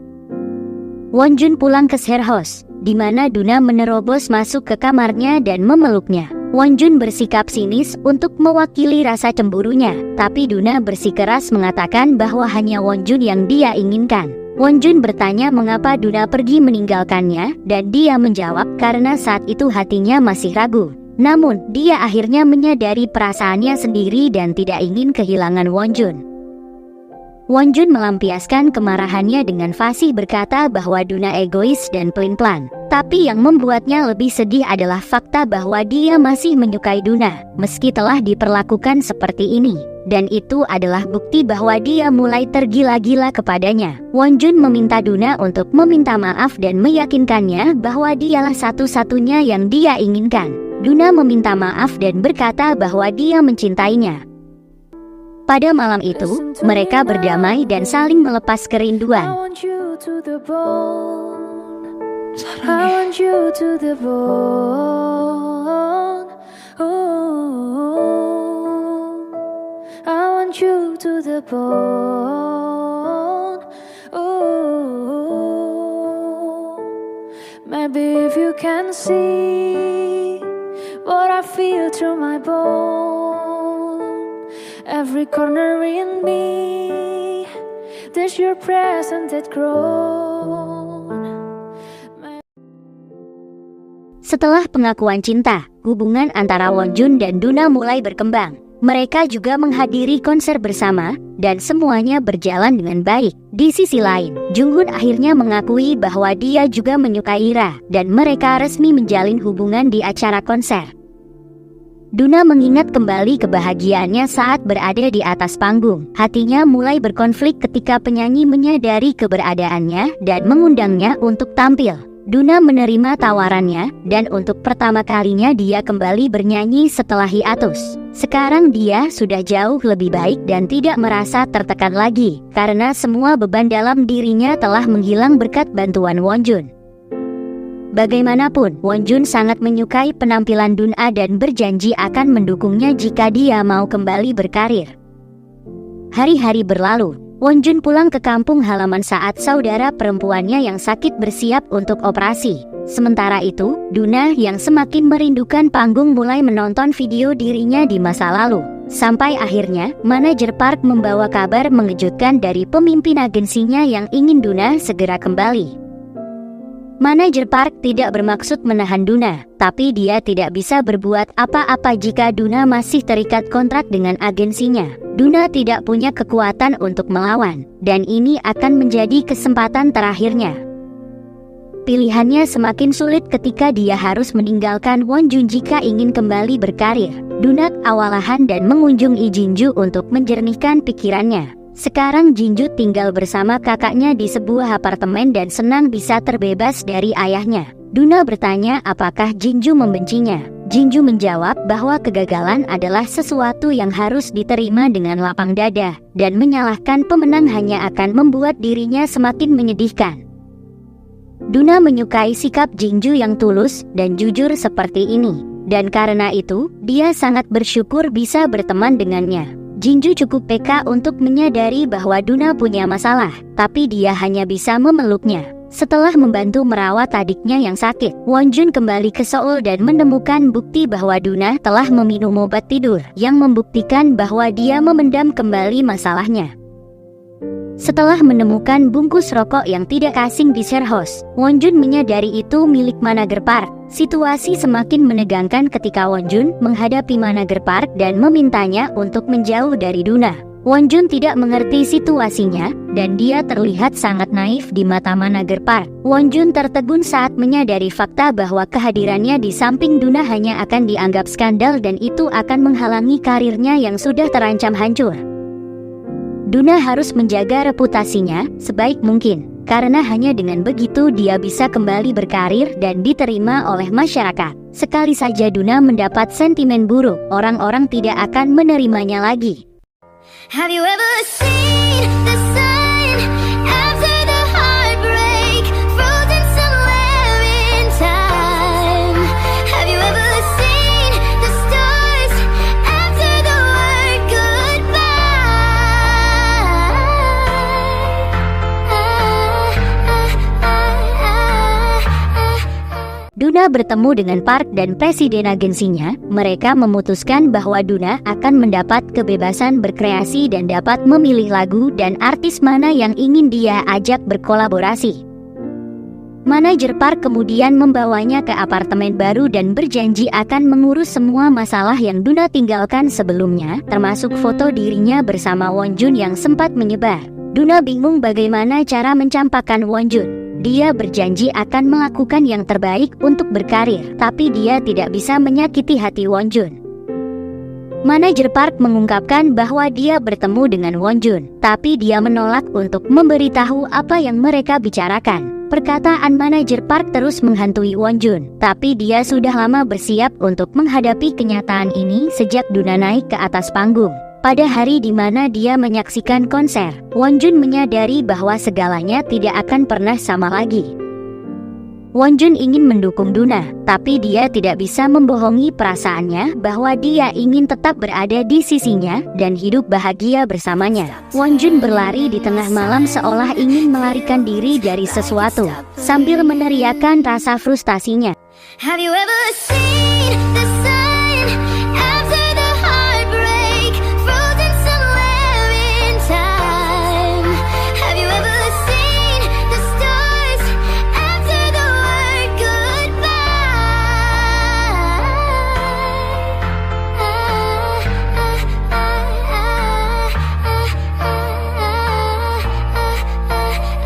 Wonjun pulang ke Sherhouse, di mana Duna menerobos masuk ke kamarnya dan memeluknya. Wonjun bersikap sinis untuk mewakili rasa cemburunya, tapi Duna bersikeras mengatakan bahwa hanya Wonjun yang dia inginkan. Wonjun bertanya mengapa Duna pergi meninggalkannya, dan dia menjawab karena saat itu hatinya masih ragu. Namun, dia akhirnya menyadari perasaannya sendiri dan tidak ingin kehilangan Wonjun. Wonjun melampiaskan kemarahannya dengan fasih berkata bahwa Duna egois dan pelin-pelan. Tapi yang membuatnya lebih sedih adalah fakta bahwa dia masih menyukai Duna, meski telah diperlakukan seperti ini. Dan itu adalah bukti bahwa dia mulai tergila-gila kepadanya. Wonjun meminta Duna untuk meminta maaf dan meyakinkannya bahwa dialah satu-satunya yang dia inginkan. Duna meminta maaf dan berkata bahwa dia mencintainya. Pada malam itu, mereka berdamai dan saling melepas kerinduan. I want you to the bone. I want you to the bone. Oh, I want you to the bone. Oh, maybe if you can see what I feel through my bone, every corner in me, there's your presence that grown. Setelah pengakuan cinta, hubungan antara Wonjun dan Duna mulai berkembang. Mereka juga menghadiri konser bersama, dan semuanya berjalan dengan baik. Di sisi lain, Junghoon akhirnya mengakui bahwa dia juga menyukai Ira, dan mereka resmi menjalin hubungan di acara konser. Duna mengingat kembali kebahagiaannya saat berada di atas panggung. Hatinya mulai berkonflik ketika penyanyi menyadari keberadaannya dan mengundangnya untuk tampil. Duna menerima tawarannya, dan untuk pertama kalinya dia kembali bernyanyi setelah hiatus. Sekarang dia sudah jauh lebih baik dan tidak merasa tertekan lagi, karena semua beban dalam dirinya telah menghilang berkat bantuan Wonjun. Bagaimanapun, Wonjun sangat menyukai penampilan Duna dan berjanji akan mendukungnya jika dia mau kembali berkarir. Hari-hari berlalu, Wonjun pulang ke kampung halaman saat saudara perempuannya yang sakit bersiap untuk operasi. Sementara itu, Duna yang semakin merindukan panggung mulai menonton video dirinya di masa lalu. Sampai akhirnya, manajer Park membawa kabar mengejutkan dari pemimpin agensinya yang ingin Duna segera kembali. Manajer Park tidak bermaksud menahan Duna, tapi dia tidak bisa berbuat apa-apa jika Duna masih terikat kontrak dengan agensinya. Duna tidak punya kekuatan untuk melawan, dan ini akan menjadi kesempatan terakhirnya. Pilihannya semakin sulit ketika dia harus meninggalkan Wonjun jika ingin kembali berkarir. Duna kewalahan dan mengunjungi Jinju untuk menjernihkan pikirannya. Sekarang Jinju tinggal bersama kakaknya di sebuah apartemen dan senang bisa terbebas dari ayahnya. Duna bertanya apakah Jinju membencinya. Jinju menjawab bahwa kegagalan adalah sesuatu yang harus diterima dengan lapang dada, dan menyalahkan pemenang hanya akan membuat dirinya semakin menyedihkan. Duna menyukai sikap Jinju yang tulus dan jujur seperti ini, dan karena itu, dia sangat bersyukur bisa berteman dengannya. Jinju cukup peka untuk menyadari bahwa Duna punya masalah, tapi dia hanya bisa memeluknya. Setelah membantu merawat adiknya yang sakit, Wonjun kembali ke Seoul dan menemukan bukti bahwa Duna telah meminum obat tidur, yang membuktikan bahwa dia memendam kembali masalahnya. Setelah menemukan bungkus rokok yang tidak asing di share house, Wonjun menyadari itu milik manajer Park. Situasi semakin menegangkan ketika Wonjun menghadapi manajer Park dan memintanya untuk menjauh dari Duna. Wonjun tidak mengerti situasinya, dan dia terlihat sangat naif di mata manajer Park. Wonjun tertegun saat menyadari fakta bahwa kehadirannya di samping Duna hanya akan dianggap skandal dan itu akan menghalangi karirnya yang sudah terancam hancur. Duna harus menjaga reputasinya sebaik mungkin, karena hanya dengan begitu dia bisa kembali berkarir dan diterima oleh masyarakat. Sekali saja Duna mendapat sentimen buruk, orang-orang tidak akan menerimanya lagi. Have you ever seen the sun after the heartbreak, frozen somewhere in time? Have you ever seen the stars after the word goodbye? Duna bertemu dengan Park dan presiden agensinya. Mereka memutuskan bahwa Duna akan mendapat kebebasan berkreasi dan dapat memilih lagu dan artis mana yang ingin dia ajak berkolaborasi. Manajer Park kemudian membawanya ke apartemen baru dan berjanji akan mengurus semua masalah yang Duna tinggalkan sebelumnya, termasuk foto dirinya bersama Wonjun yang sempat menyebar. Duna bingung bagaimana cara mencampakkan Wonjun. Dia berjanji akan melakukan yang terbaik untuk berkarir, tapi dia tidak bisa menyakiti hati Wonjun. Manajer Park mengungkapkan bahwa dia bertemu dengan Wonjun, tapi dia menolak untuk memberitahu apa yang mereka bicarakan. Perkataan manajer Park terus menghantui Wonjun, tapi dia sudah lama bersiap untuk menghadapi kenyataan ini sejak Duna naik ke atas panggung. Pada hari di mana dia menyaksikan konser, Wonjun menyadari bahwa segalanya tidak akan pernah sama lagi. Wonjun ingin mendukung Duna, tapi dia tidak bisa membohongi perasaannya bahwa dia ingin tetap berada di sisinya dan hidup bahagia bersamanya. Wonjun berlari di tengah malam seolah ingin melarikan diri dari sesuatu, sambil meneriakkan rasa frustasinya. Have you ever seen the sun after the heartbreak, frozen somewhere in time? Have you ever seen the stars after the word goodbye?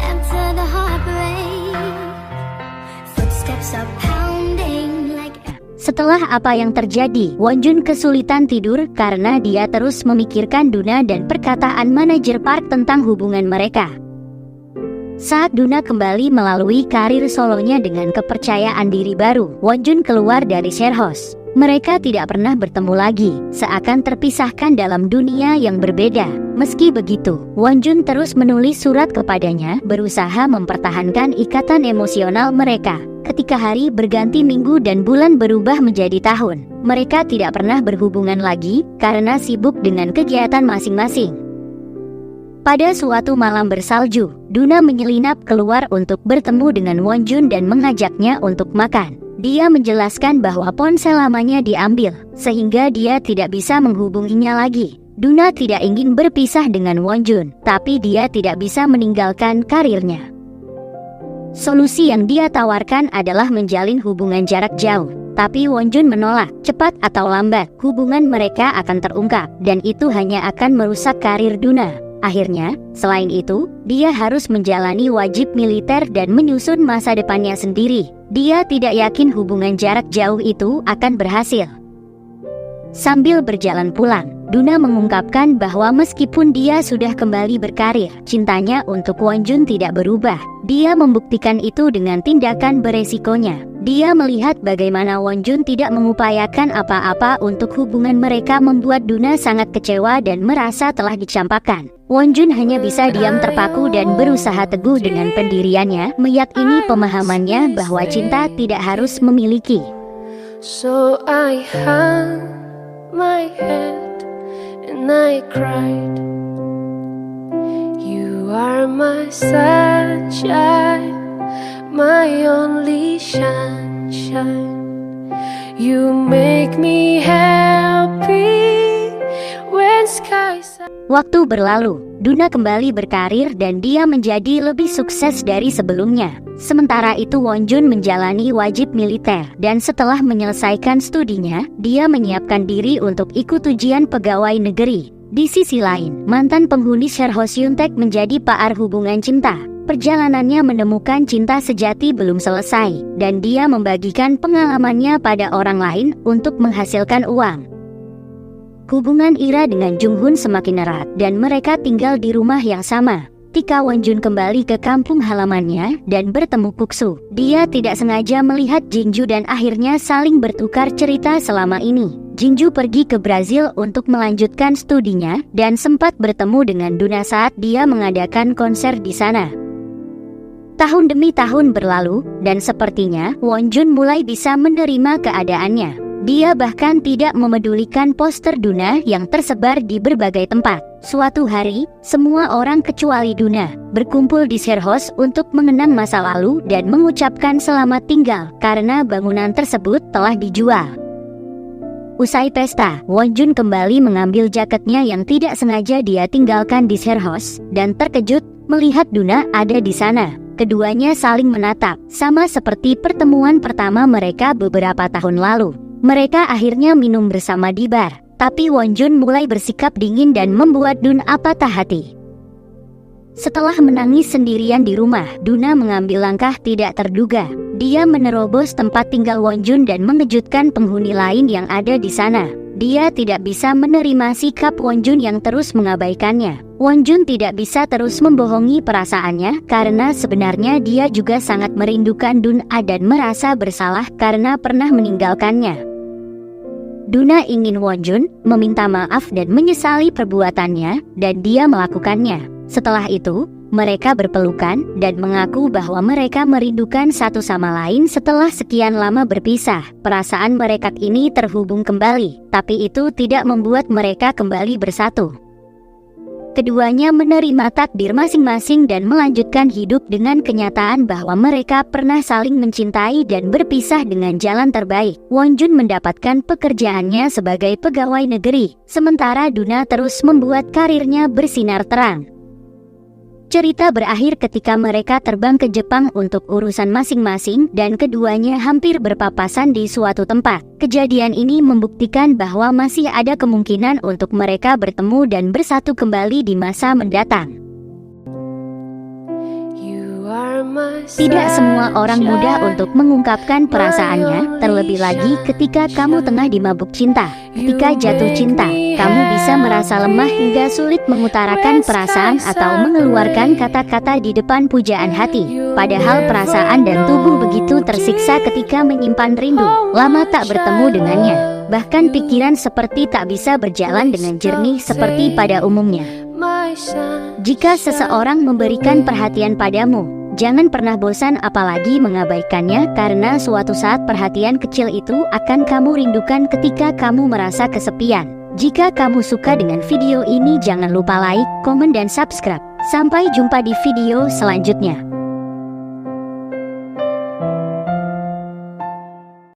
After the heartbreak, footsteps are pounding like. Setelah apa yang terjadi, Wonjun kesulitan tidur karena dia terus memikirkan Duna dan perkataan manajer Park tentang hubungan mereka. Saat Duna kembali melalui karir solonya dengan kepercayaan diri baru, Wonjun keluar dari share house. Mereka tidak pernah bertemu lagi, seakan terpisahkan dalam dunia yang berbeda. Meski begitu, Wonjun terus menulis surat kepadanya, berusaha mempertahankan ikatan emosional mereka. Ketika hari berganti minggu dan bulan berubah menjadi tahun, mereka tidak pernah berhubungan lagi karena sibuk dengan kegiatan masing-masing. Pada suatu malam bersalju, Duna menyelinap keluar untuk bertemu dengan Wonjun dan mengajaknya untuk makan. Dia menjelaskan bahwa ponsel lamanya diambil, sehingga dia tidak bisa menghubunginya lagi. Duna tidak ingin berpisah dengan Wonjun, tapi dia tidak bisa meninggalkan karirnya. Solusi yang dia tawarkan adalah menjalin hubungan jarak jauh. Tapi Wonjun menolak. Cepat atau lambat, hubungan mereka akan terungkap, dan itu hanya akan merusak karir Duna. Akhirnya, selain itu, dia harus menjalani wajib militer dan menyusun masa depannya sendiri. Dia tidak yakin hubungan jarak jauh itu akan berhasil. Sambil berjalan pulang, Duna mengungkapkan bahwa meskipun dia sudah kembali berkarir, cintanya untuk Wonjun tidak berubah. Dia membuktikan itu dengan tindakan beresikonya. Dia melihat bagaimana Wonjun tidak mengupayakan apa-apa untuk hubungan mereka, membuat Duna sangat kecewa dan merasa telah dicampakkan. Wonjun hanya bisa diam terpaku dan berusaha teguh dengan pendiriannya, meyakini pemahamannya bahwa cinta tidak harus memiliki. So I hung my head and I cried. You are my sunshine, my only sunshine. You make me happy when skies are... Waktu berlalu, Duna kembali berkarir dan dia menjadi lebih sukses dari sebelumnya. Sementara itu Wonjun menjalani wajib militer dan setelah menyelesaikan studinya, dia menyiapkan diri untuk ikut ujian pegawai negeri. Di sisi lain, mantan penghuni Sherhosyuntek menjadi paar hubungan cinta. Perjalanannya menemukan cinta sejati belum selesai, dan dia membagikan pengalamannya pada orang lain untuk menghasilkan uang. Hubungan Ira dengan Junghun semakin erat dan mereka tinggal di rumah yang sama. Ketika Wonjun kembali ke kampung halamannya dan bertemu Kuksu, dia tidak sengaja melihat Jinju dan akhirnya saling bertukar cerita selama ini. Jinju pergi ke Brazil untuk melanjutkan studinya dan sempat bertemu dengan Duna saat dia mengadakan konser di sana. Tahun demi tahun berlalu dan sepertinya Wonjun mulai bisa menerima keadaannya. Dia bahkan tidak memedulikan poster Duna yang tersebar di berbagai tempat. Suatu hari, semua orang kecuali Duna berkumpul di Sherhos untuk mengenang masa lalu dan mengucapkan selamat tinggal karena bangunan tersebut telah dijual. Usai pesta, Wonjun kembali mengambil jaketnya yang tidak sengaja dia tinggalkan di Sherhos dan terkejut melihat Duna ada di sana. Keduanya saling menatap, sama seperti pertemuan pertama mereka beberapa tahun lalu. Mereka akhirnya minum bersama di bar, tapi Wonjun mulai bersikap dingin dan membuat Duna patah hati. Setelah menangis sendirian di rumah, Duna mengambil langkah tidak terduga. Dia menerobos tempat tinggal Wonjun dan mengejutkan penghuni lain yang ada di sana. Dia tidak bisa menerima sikap Wonjun yang terus mengabaikannya. Wonjun tidak bisa terus membohongi perasaannya karena sebenarnya dia juga sangat merindukan Duna dan merasa bersalah karena pernah meninggalkannya. Duna ingin Wonjun meminta maaf dan menyesali perbuatannya, dan dia melakukannya. Setelah itu, mereka berpelukan dan mengaku bahwa mereka merindukan satu sama lain setelah sekian lama berpisah. Perasaan mereka ini terhubung kembali, tapi itu tidak membuat mereka kembali bersatu. Keduanya menerima takdir masing-masing dan melanjutkan hidup dengan kenyataan bahwa mereka pernah saling mencintai dan berpisah dengan jalan terbaik. Wonjun mendapatkan pekerjaannya sebagai pegawai negeri, sementara Duna terus membuat karirnya bersinar terang. Cerita berakhir ketika mereka terbang ke Jepang untuk urusan masing-masing dan keduanya hampir berpapasan di suatu tempat. Kejadian ini membuktikan bahwa masih ada kemungkinan untuk mereka bertemu dan bersatu kembali di masa mendatang. Tidak semua orang mudah untuk mengungkapkan perasaannya, terlebih lagi ketika kamu tengah dimabuk cinta. Ketika jatuh cinta, kamu bisa merasa lemah hingga sulit mengutarakan perasaan atau mengeluarkan kata-kata di depan pujaan hati. Padahal perasaan dan tubuh begitu tersiksa ketika menyimpan rindu, lama tak bertemu dengannya. Bahkan pikiran seperti tak bisa berjalan dengan jernih seperti pada umumnya. Jika seseorang memberikan perhatian padamu, jangan pernah bosan apalagi mengabaikannya, karena suatu saat perhatian kecil itu akan kamu rindukan ketika kamu merasa kesepian. Jika kamu suka dengan video ini, jangan lupa like, komen, dan subscribe. Sampai jumpa di video selanjutnya.